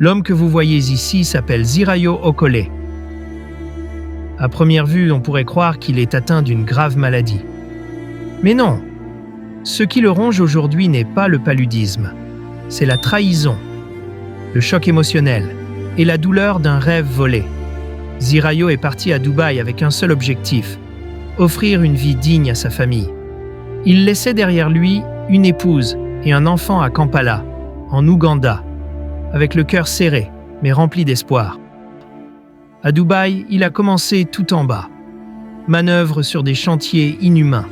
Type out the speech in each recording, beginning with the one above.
L'homme que vous voyez ici s'appelle Zirayo Okole. À première vue, on pourrait croire qu'il est atteint d'une grave maladie. Mais non, ce qui le ronge aujourd'hui n'est pas le paludisme, c'est la trahison, le choc émotionnel et la douleur d'un rêve volé. Zirayo est parti à Dubaï avec un seul objectif, offrir une vie digne à sa famille. Il laissait derrière lui une épouse et un enfant à Kampala, en Ouganda, avec le cœur serré, mais rempli d'espoir. À Dubaï, il a commencé tout en bas. Manœuvre sur des chantiers inhumains.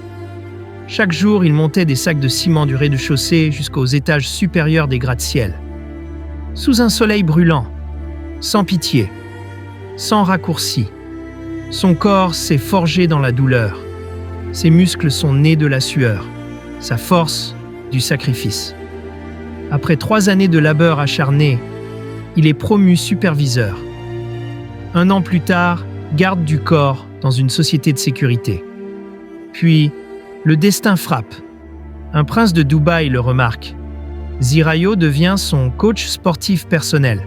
Chaque jour, il montait des sacs de ciment du rez-de-chaussée jusqu'aux étages supérieurs des gratte-ciel. Sous un soleil brûlant, sans pitié, sans raccourci. Son corps s'est forgé dans la douleur. Ses muscles sont nés de la sueur. Sa force, du sacrifice. Après 3 années de labeur acharné, il est promu superviseur. 1 an plus tard, garde du corps dans une société de sécurité. Puis, le destin frappe. Un prince de Dubaï le remarque. Zirayo devient son coach sportif personnel.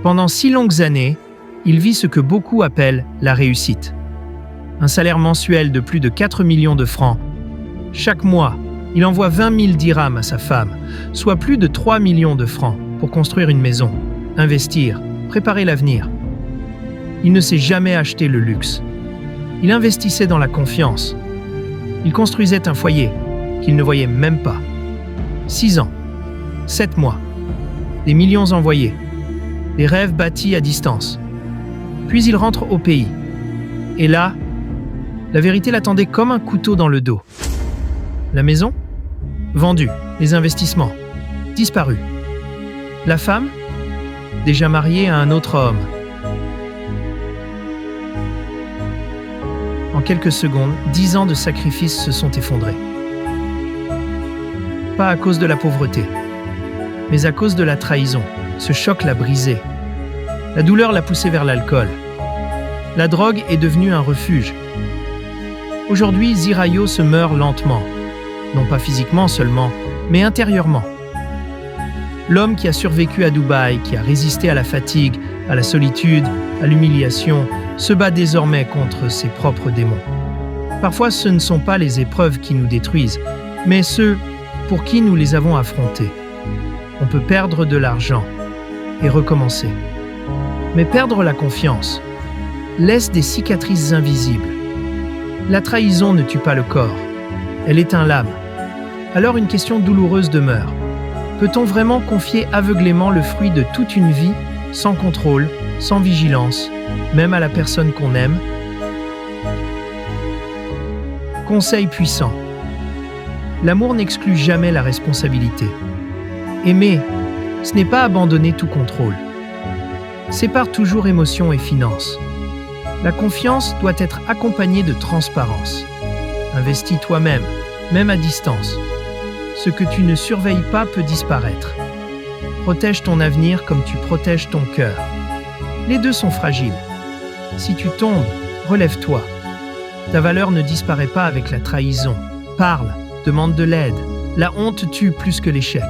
Pendant 6 longues années, il vit ce que beaucoup appellent la réussite. Un salaire mensuel de plus de 4 millions de francs. Chaque mois, il envoie 20 000 dirhams à sa femme, soit plus de 3 millions de francs, pour construire une maison, investir, préparer l'avenir. Il ne s'est jamais acheté le luxe. Il investissait dans la confiance. Il construisait un foyer qu'il ne voyait même pas. 6 ans, 7 mois, des millions envoyés, des rêves bâtis à distance. Puis il rentre au pays. Et là, la vérité l'attendait comme un couteau dans le dos. La maison ? Vendue. Les investissements ? Disparus. La femme ? Déjà mariée à un autre homme. En quelques secondes, 10 ans de sacrifices se sont effondrés. Pas à cause de la pauvreté, mais à cause de la trahison. Ce choc l'a brisé. La douleur l'a poussé vers l'alcool. La drogue est devenue un refuge. Aujourd'hui, Zirayo se meurt lentement. Non pas physiquement seulement, mais intérieurement. L'homme qui a survécu à Dubaï, qui a résisté à la fatigue, à la solitude, à l'humiliation, se bat désormais contre ses propres démons. Parfois, ce ne sont pas les épreuves qui nous détruisent, mais ceux pour qui nous les avons affrontés. On peut perdre de l'argent et recommencer. Mais perdre la confiance laisse des cicatrices invisibles. La trahison ne tue pas le corps, elle éteint l'âme. Alors une question douloureuse demeure. Peut-on vraiment confier aveuglément le fruit de toute une vie, sans contrôle, sans vigilance, même à la personne qu'on aime ? Conseil puissant. L'amour n'exclut jamais la responsabilité. Aimer, ce n'est pas abandonner tout contrôle. Sépare toujours émotion et finance. La confiance doit être accompagnée de transparence. Investis toi-même, même à distance. Ce que tu ne surveilles pas peut disparaître. Protège ton avenir comme tu protèges ton cœur. Les deux sont fragiles. Si tu tombes, relève-toi. Ta valeur ne disparaît pas avec la trahison. Parle, demande de l'aide. La honte tue plus que l'échec.